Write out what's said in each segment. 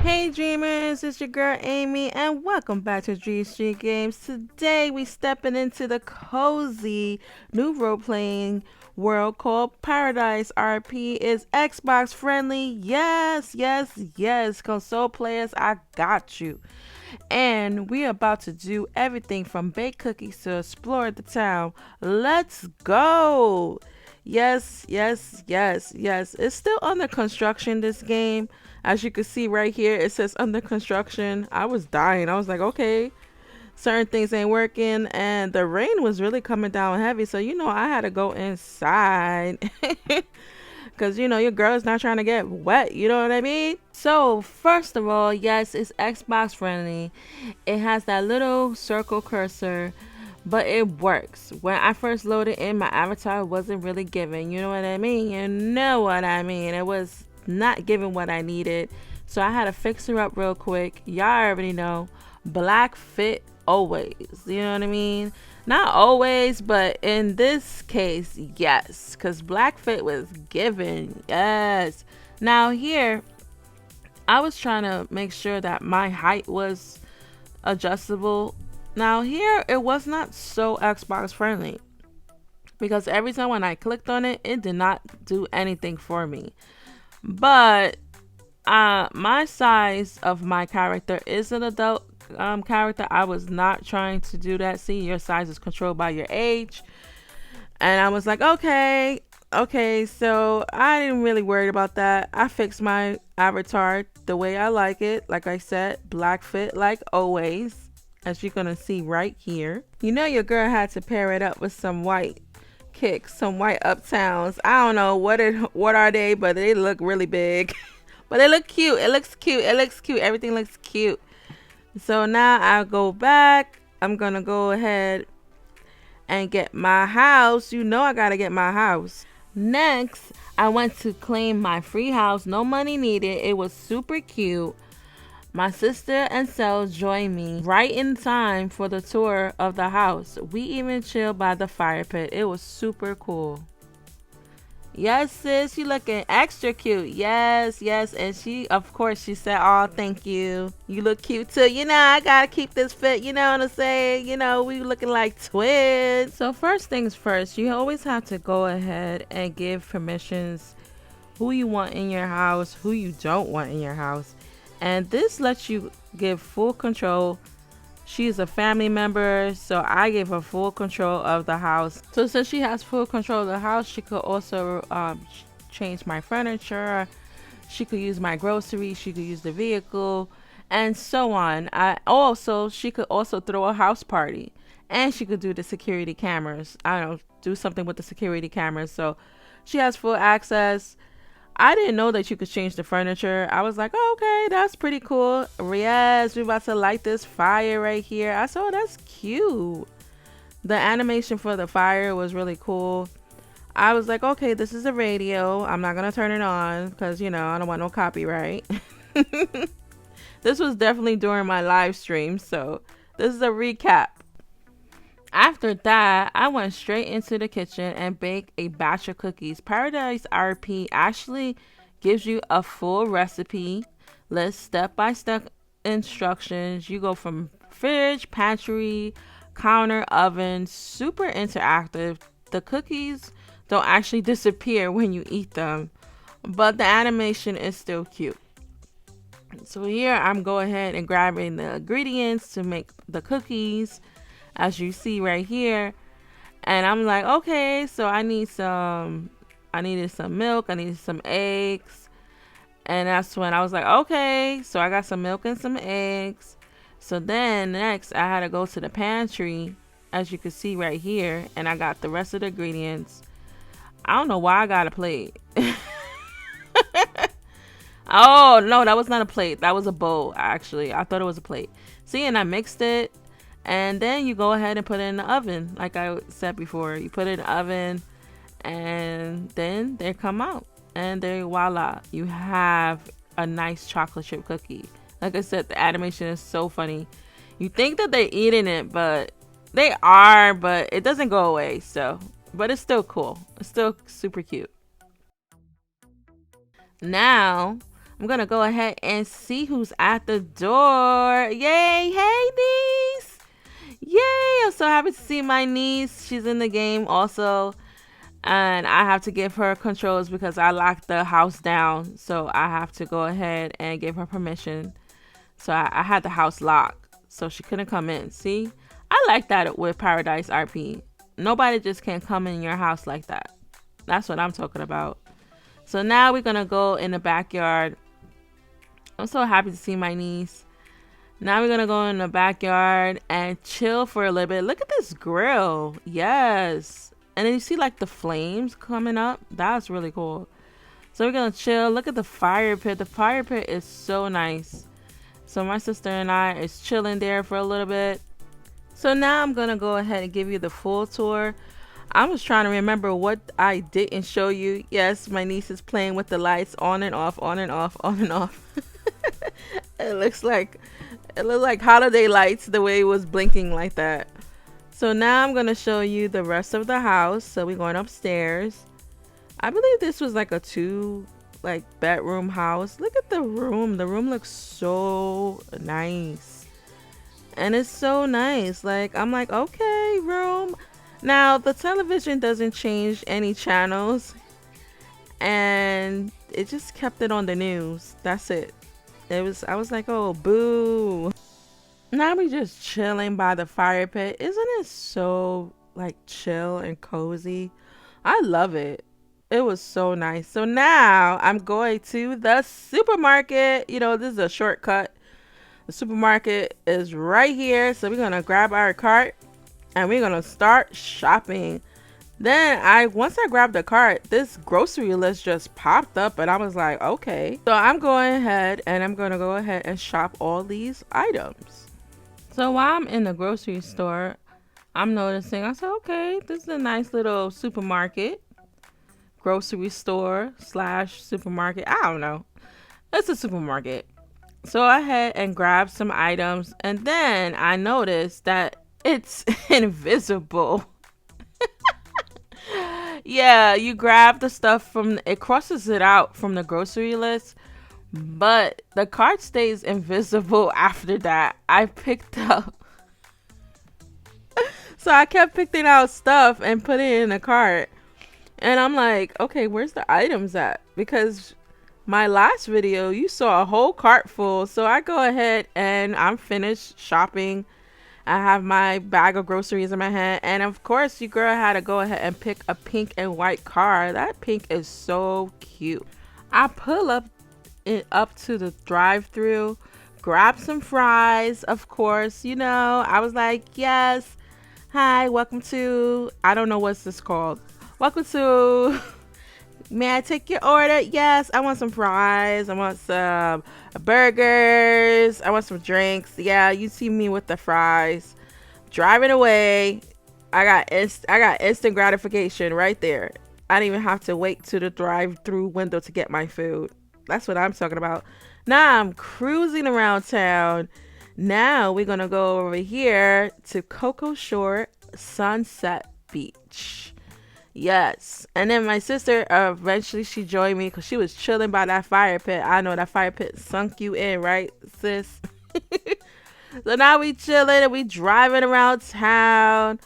Hey dreamers, it's your girl Amy and welcome back to Dream Street Games. Today we stepping into the cozy new role-playing world called Paradise RP. Is Xbox friendly? Yes, yes, yes. Console players, I got you. And we're about to do everything from bake cookies to explore the town. Let's go! Yes, yes, yes, yes. It's still under construction, this game. As you can see right here, it says under construction. I was dying. I was like, okay, certain things ain't working. And the rain was really coming down heavy. So, I had to go inside. Because, your girl is not trying to get wet. You know what I mean? So, first of all, yes, it's Xbox friendly. It has that little circle cursor, but it works. When I first loaded in, my avatar wasn't really giving. You know what I mean? You know what I mean? It was not giving what I needed. So, I had to fix her up real quick. Y'all already know. Black fit always. You know what I mean? Not always, but in this case, yes. Because black fit was given. Yes. Now, here, I was trying to make sure that my height was adjustable. Now, here, it was not so Xbox friendly. Because every time when I clicked on it, it did not do anything for me. But my size of my character is an adult character. I was not trying to do that. See, your size is controlled by your age. And I was like, okay, so I didn't really worry about that. I fixed my avatar the way I like it. Like I said, black fit like always, as you're gonna see right here. Your girl had to pair it up with some white kicks, some white uptowns. I don't know what are they, but they look really big. But they look cute. It looks cute. Everything looks cute. So now I'll go back. I'm gonna go ahead and get my house. I gotta get my house. Next, I went to claim my free house. No money needed. It was super cute. My sister and Sel joined me right in time for the tour of the house. We even chilled by the fire pit. It was super cool. Yes, sis, you looking extra cute. Yes, yes. And of course, she said, oh, thank you. You look cute too. I gotta keep this fit. You know what I'm saying? We looking like twins. So first things first, you always have to go ahead and give permissions who you want in your house, who you don't want in your house. And this lets you give full control. She's a family member, so I gave her full control of the house. So since she has full control of the house, she could also change my furniture. She could use my groceries. She could use the vehicle, and so on. She could also throw a house party, and she could do the security cameras. I don't know, do something with the security cameras. So she has full access. I didn't know that you could change the furniture. I was like, oh, okay, that's pretty cool. Yes, we're about to light this fire right here. I saw that's cute. The animation for the fire was really cool. I was like, okay, this is a radio. I'm not going to turn it on because, I don't want no copyright. This was definitely during my live stream. So this is a recap. After that, I went straight into the kitchen and baked a batch of cookies. Paradise RP actually gives you a full recipe list, step-by-step instructions. You go from fridge, pantry, counter, oven, super interactive. The cookies don't actually disappear when you eat them, but the animation is still cute. So here I'm going ahead and grabbing the ingredients to make the cookies, as you see right here. And I'm like, okay, so I needed some milk, I needed some eggs. And that's when I was like, okay, so I got some milk and some eggs. So then next I had to go to the pantry, as you can see right here, and I got the rest of the ingredients. I don't know why I got a plate. Oh no, that was not a plate, that was a bowl. Actually, I thought it was a plate. See, and I mixed it. And then you go ahead and put it in the oven. Like I said before, you put it in the oven and then they come out. And there, voila, you have a nice chocolate chip cookie. Like I said, the animation is so funny. You think that they're eating it, but they are, but it doesn't go away. So, but it's still cool. It's still super cute. Now, I'm gonna go ahead and see who's at the door. Yay! Hey, niece! Yay! I'm so happy to see my niece. She's in the game also. And I have to give her controls because I locked the house down. So I have to go ahead and give her permission. So I had the house locked. So she couldn't come in. See? I like that with Paradise RP. Nobody just can come in your house like that. That's what I'm talking about. So now we're going to go in the backyard. I'm so happy to see my niece. Now we're going to go in the backyard and chill for a little bit. Look at this grill. Yes. And then you see like the flames coming up. That's really cool. So we're going to chill. Look at the fire pit. The fire pit is so nice. So my sister and I is chilling there for a little bit. So now I'm going to go ahead and give you the full tour. I was trying to remember what I didn't show you. Yes, my niece is playing with the lights on and off, on and off, on and off. It looks like holiday lights the way it was blinking like that. So now I'm going to show you the rest of the house. So we're going upstairs. I believe this was like a bedroom house. Look at the room. The room looks so nice. And it's so nice. Like, I'm like, okay, room. Now, the television doesn't change any channels. And it just kept it on the news. That's it. I was like, oh, boo. Now we just chilling by the fire pit. Isn't it so like chill and cozy? I love it. It was so nice. So now I'm going to the supermarket. You know, this is a shortcut. The supermarket is right here. So we're going to grab our cart and we're going to start shopping. Then once I grabbed the cart, this grocery list just popped up and I was like, okay. So I'm going ahead and I'm going to go ahead and shop all these items. So while I'm in the grocery store, I'm noticing, I said, okay, this is a nice little supermarket. Grocery store / supermarket. I don't know. It's a supermarket. So I went and grabbed some items and then I noticed that it's invisible. Yeah, you grab the stuff it crosses it out from the grocery list, but the cart stays invisible after that. I picked up. So I kept picking out stuff and put it in the cart. And I'm like, okay, where's the items at? Because my last video, you saw a whole cart full. So I go ahead and I'm finished shopping. I have my bag of groceries in my hand. And of course, your girl had to go ahead and pick a pink and white car. That pink is so cute. I pull up to the drive-thru, grab some fries, of course. You know, I was like, yes. Hi, welcome to, I don't know what's this called. Welcome to, may I take your order? Yes, I want some fries. I want some burgers. I want some drinks. Yeah, you see me with the fries. Driving away. I got instant gratification right there. I didn't even have to wait to the drive-through window to get my food. That's what I'm talking about. Now I'm cruising around town. Now we're going to go over here to Cocoa Shore Sunset Beach. Yes. And then my sister, eventually she joined me because she was chilling by that fire pit. I know that fire pit sunk you in, right, sis? So now we chilling and we driving around town.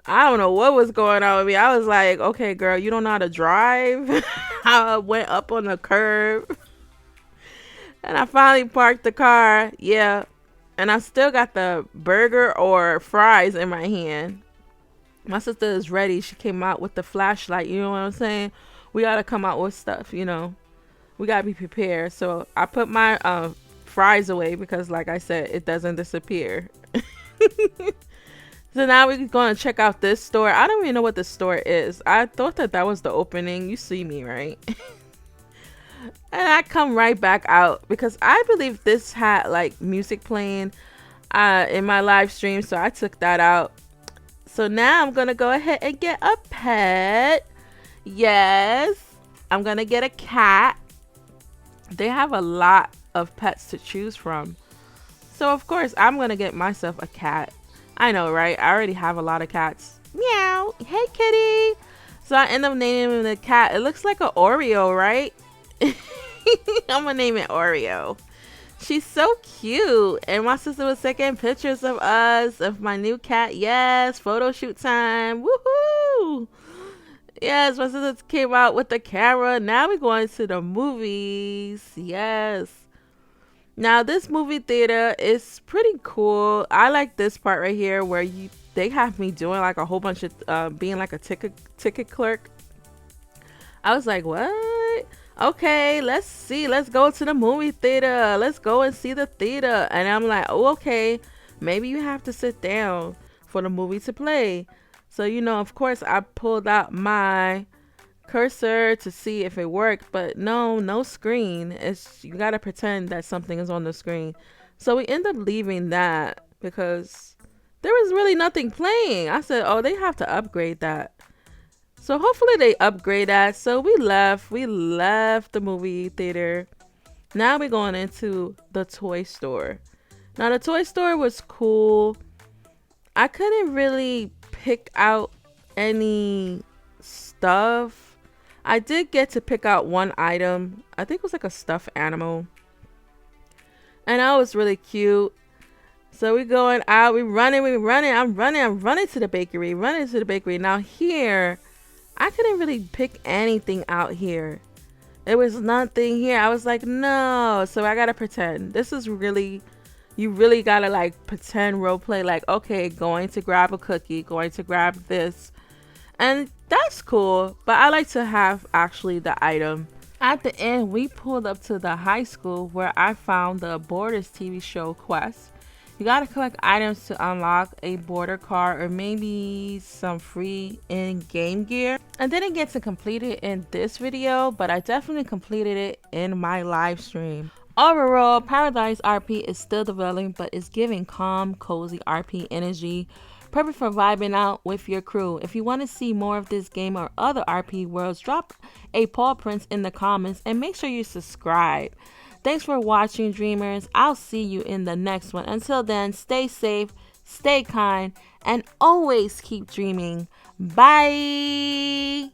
I don't know what was going on with me. I was like, okay, girl, you don't know how to drive? I went up on the curb. And I finally parked the car. Yeah. And I still got the burger or fries in my hand. My sister is ready. She came out with the flashlight. You know what I'm saying? We got to come out with stuff, you know. We got to be prepared. So I put my fries away because, like I said, it doesn't disappear. So now we're going to check out this store. I don't even know what the store is. I thought that was the opening. You see me, right? And I come right back out because I believe this had like music playing in my live stream. So I took that out. So now I'm going to go ahead and get a pet. Yes, I'm going to get a cat. They have a lot of pets to choose from. So of course, I'm going to get myself a cat. I know, right? I already have a lot of cats. Meow. Hey, kitty. So I end up naming the cat. It looks like an Oreo, right? I'm gonna name it Oreo. She's so cute. And my sister was taking pictures of us, of my new cat. Yes, photo shoot time. Woohoo! Yes, my sister came out with the camera. Now we're going to the movies. Yes. Now this movie theater is pretty cool. I like this part right here where they have me doing like a whole bunch of being like a ticket clerk. I was like, what? Okay, let's see. Let's go to the movie theater. Let's go and see the theater. And I'm like, oh, okay. Maybe you have to sit down for the movie to play. So, of course, I pulled out my cursor to see if it worked, but no screen. You gotta pretend that something is on the screen. So we end up leaving that because there was really nothing playing. I said, oh, they have to upgrade that. So hopefully they upgrade that. So we left the movie theater. Now we're going into the toy store. Now the toy store was cool. I couldn't really pick out any stuff. I did get to pick out one item. I think it was like a stuffed animal. And that was really cute. So we going out, I'm running to the bakery. Now here, I couldn't really pick anything out here. There was nothing here. I was like, no. So I gotta pretend. You really gotta like pretend role play. Like, okay, going to grab a cookie, going to grab this. And that's cool. But I like to have actually the item. At the end, we pulled up to the high school where I found the Borders TV show quest. You gotta collect items to unlock a border card or maybe some free in-game gear. I didn't get to complete it in this video, but I definitely completed it in my live stream. Overall, Paradise RP is still developing, but it's giving calm, cozy RP energy. Perfect for vibing out with your crew. If you want to see more of this game or other RP worlds, drop a paw prints in the comments and make sure you subscribe. Thanks for watching, dreamers. I'll see you in the next one. Until then, stay safe, stay kind, and always keep dreaming. Bye!